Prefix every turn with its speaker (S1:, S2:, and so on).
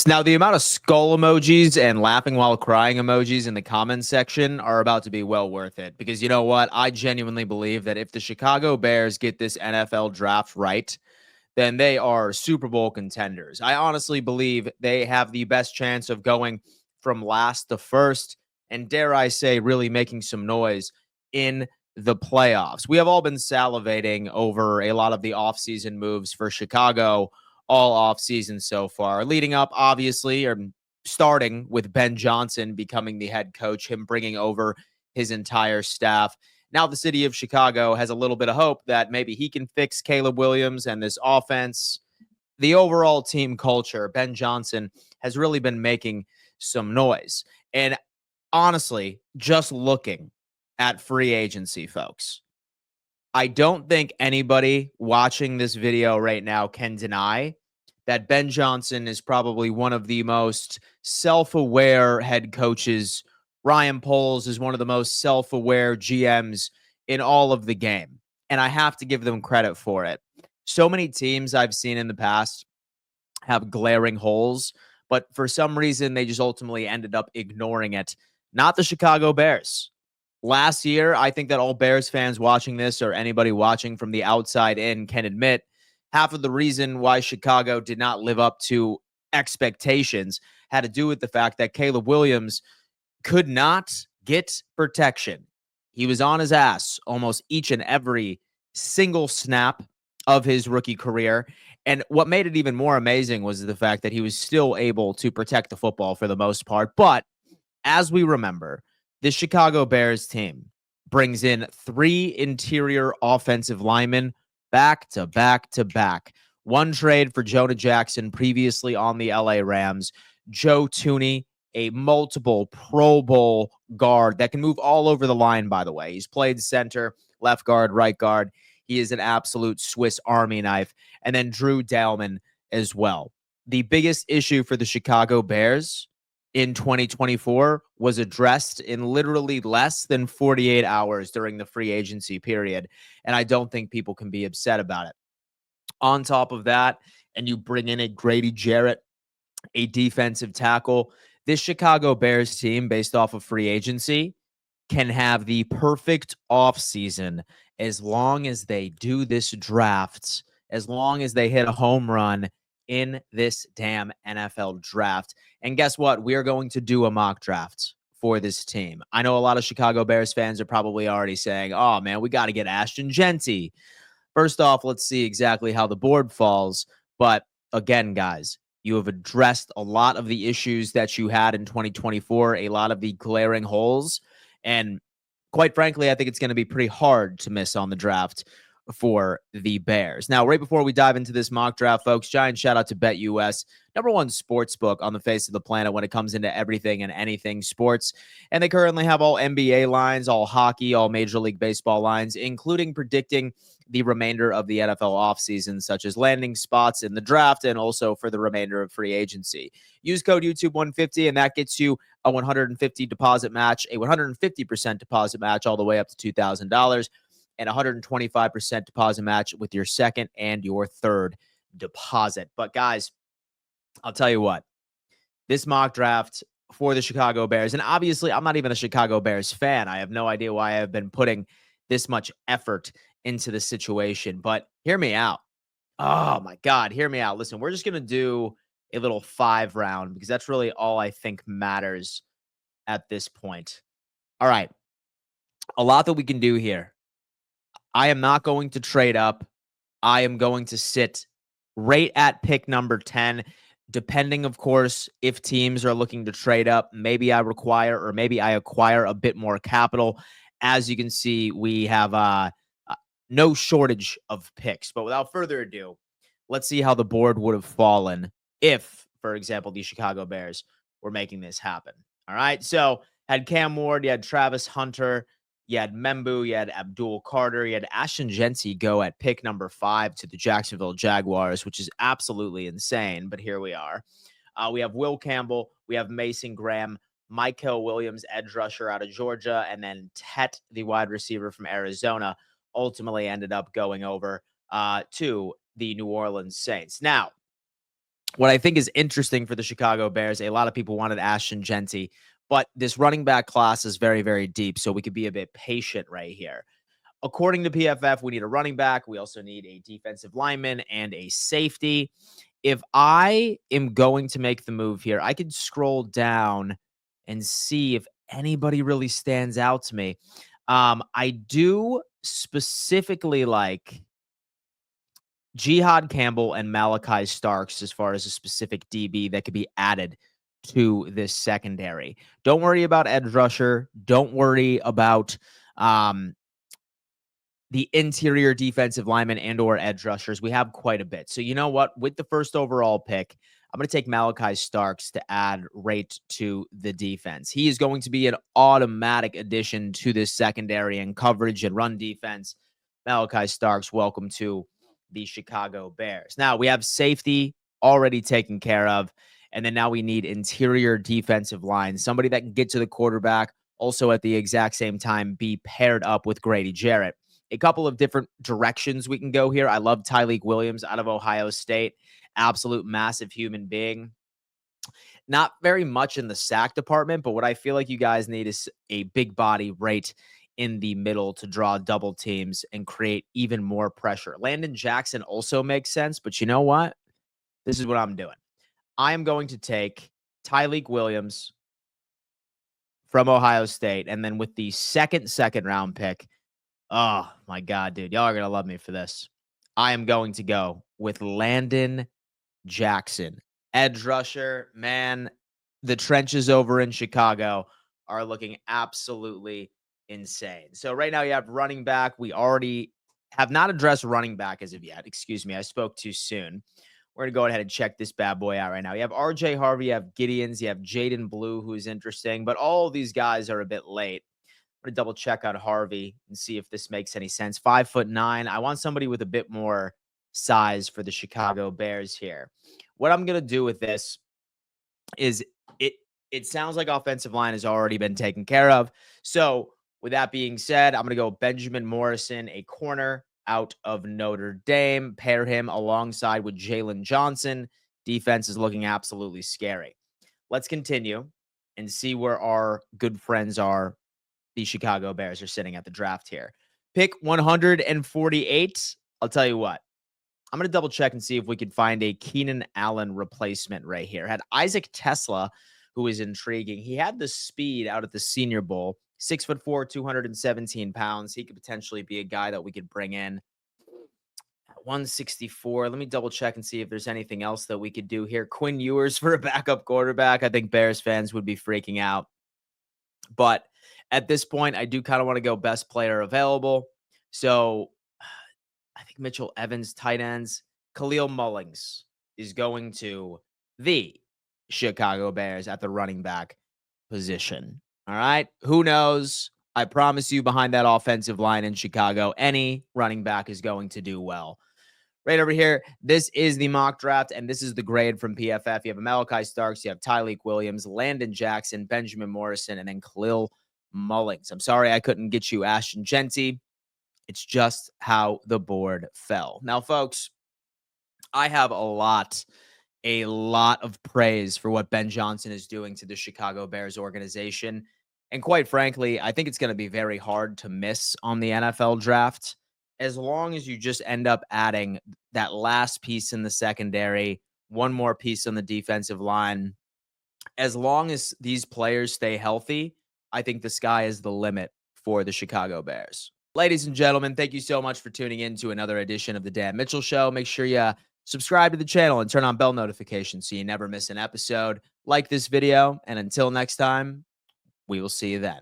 S1: Now, the amount of skull emojis and laughing while crying emojis in the comments section are about to be well worth it because you know what? I genuinely believe that if the Chicago Bears get this NFL draft right, then they are Super Bowl contenders. I honestly believe they have the best chance of going from last to first, and dare I say, really making some noise in the playoffs. We have all been salivating over a lot of the offseason moves for Chicago all offseason so far, leading up, obviously, or starting with Ben Johnson becoming the head coach, him bringing over his entire staff. Now the city of Chicago has a little bit of hope that maybe he can fix Caleb Williams and this offense. The overall team culture, Ben Johnson has really been making some noise. And honestly, just looking at free agency, folks, I don't think anybody watching this video right now can deny that Ben Johnson is probably one of the most self-aware head coaches. Ryan Poles is one of the most self-aware GMs in all of the game. And I have to give them credit for it. So many teams I've seen in the past have glaring holes, but for some reason, they just ultimately ended up ignoring it. Not the Chicago Bears. Last year, I think that all Bears fans watching this or anybody watching from the outside in can admit half of the reason why Chicago did not live up to expectations had to do with the fact that Caleb Williams could not get protection. He was on his ass almost each and every single snap of his rookie career. And what made it even more amazing was the fact that he was still able to protect the football for the most part. But as we remember, the Chicago Bears team brings in 3 interior offensive linemen back to back to back. One trade for Jonah Jackson previously on the LA Rams. Joe Tooney, a multiple Pro Bowl guard that can move all over the line, by the way. He's played center, left guard, right guard. He is an absolute Swiss Army knife. And then Drew Dalman as well. The biggest issue for the Chicago Bears in 2024 was addressed in literally less than 48 hours during the free agency period. And I don't think people can be upset about it. On top of that, and you bring in a Grady Jarrett, a defensive tackle, this Chicago Bears team, based off of free agency, can have the perfect offseason as long as they do this draft, as long as they hit a home run in this damn NFL draft. And guess what? We are going to do a mock draft for this team. I know a lot of Chicago Bears fans are probably already saying, oh, man, we got to get Ashton Genty. First off, let's see exactly how the board falls. But again, guys, you have addressed a lot of the issues that you had in 2024, a lot of the glaring holes. And quite frankly, I think it's going to be pretty hard to miss on the draft for the Bears. Now, right before we dive into this mock draft, folks, giant shout out to BetUS, #1 sports book on the face of the planet when it comes into everything and anything sports. And they currently have all NBA lines, all hockey, all Major League Baseball lines, including predicting the remainder of the NFL offseason, such as landing spots in the draft and also for the remainder of free agency. Use code YouTube150, and that gets you a 150 deposit match, a 150% deposit match all the way up to $2,000, and 125% deposit match with your second and your third deposit. But guys, I'll tell you what, this mock draft for the Chicago Bears, and obviously I'm not even a Chicago Bears fan. I have no idea why I've been putting this much effort into the situation, but hear me out. Oh my God, hear me out. Listen, we're just going to do a little 5 round because that's really all I think matters at this point. All right. A lot that we can do here. I am not going to trade up. I am going to sit right at pick number 10, depending, of course, if teams are looking to trade up. Maybe I acquire a bit more capital. As you can see, we have no shortage of picks. But without further ado, let's see how the board would have fallen if, for example, the Chicago Bears were making this happen. All right. So had Cam Ward, you had Travis Hunter, you had Membu, you had Abdul Carter, you had Ashton Genty go at pick number 5 to the Jacksonville Jaguars, which is absolutely insane. But here we are. We have Will Campbell, we have Mason Graham, Michael Williams, edge rusher out of Georgia, and then Tet, the wide receiver from Arizona, ultimately ended up going over to the New Orleans Saints. Now, What I think is interesting for the Chicago Bears, a lot of people wanted Ashton Genty, but this running back class is very, very deep, so we could be a bit patient right here. According to PFF, we need a running back. We also need a defensive lineman and a safety. If I am going to make the move here, I could scroll down and see if anybody really stands out to me. I do specifically like Jihad Campbell and Malachi Starks as far as a specific DB that could be added to this secondary. Don't worry about edge rusher. Don't worry about um, the interior defensive linemen and or edge rushers. We have quite a bit. So you know what? With the first overall pick, I'm going to take Malachi Starks to add rate to the defense. He is going to be an automatic addition to this secondary and coverage and run defense. Malachi Starks, welcome to the Chicago Bears. Now we have safety already taken care of. And then now we need interior defensive line, somebody that can get to the quarterback, also at the exact same time be paired up with Grady Jarrett. A couple of different directions we can go here. I love Tyleik Williams out of Ohio State. Absolute massive human being. Not very much in the sack department, but what I feel like you guys need is a big body right in the middle to draw double teams and create even more pressure. Landon Jackson also makes sense, but you know what? This is what I'm doing. I am going to take Tyleik Williams from Ohio State, and then with the second round pick, oh my God, dude. Y'all are going to love me for this. I am going to go with Landon Jackson. Edge rusher, man, the trenches over in Chicago are looking absolutely insane. So right now you have running back. We already have not addressed running back as of yet. Excuse me. I spoke too soon. We're going to go ahead and check this bad boy out right now. You have RJ Harvey, you have Gideons, you have Jaden Blue, who is interesting, but all of these guys are a bit late. I'm going to double check on Harvey and see if this makes any sense. 5'9". I want somebody with a bit more size for the Chicago Bears here. What I'm going to do with this is it sounds like offensive line has already been taken care of. So with that being said, I'm going to go Benjamin Morrison, a corner out of Notre Dame, pair him alongside with Jalen Johnson. Defense is looking absolutely scary. Let's continue and see where our good friends are. The Chicago Bears are sitting at the draft here. Pick 148. I'll tell you what. I'm going to double check and see if we could find a Keenan Allen replacement right here. Had Isaac Tesla, who is intriguing. He had the speed out at the Senior Bowl. 6'4", 217 pounds. He could potentially be a guy that we could bring in. 164. Let me double check and see if there's anything else that we could do here. Quinn Ewers for a backup quarterback. I think Bears fans would be freaking out. But at this point, I do kind of want to go best player available. So I think Mitchell Evans, tight ends. Khalil Mullings is going to the Chicago Bears at the running back position. All right. Who knows? I promise you, behind that offensive line in Chicago, any running back is going to do well. Right over here, this is the mock draft, and this is the grade from PFF. You have Malachi Starks, you have Tyleik Williams, Landon Jackson, Benjamin Morrison, and then Khalil Mullings. I'm sorry I couldn't get you Ashton Genty. It's just how the board fell. Now, folks, I have a lot of praise for what Ben Johnson is doing to the Chicago Bears organization. And quite frankly, I think it's going to be very hard to miss on the NFL draft as long as you just end up adding that last piece in the secondary, one more piece on the defensive line. As long as these players stay healthy, I think the sky is the limit for the Chicago Bears. Ladies and gentlemen, thank you so much for tuning in to another edition of the Dan Mitchell Show. Make sure you subscribe to the channel and turn on bell notifications so you never miss an episode. Like this video, and until next time, we will see you then.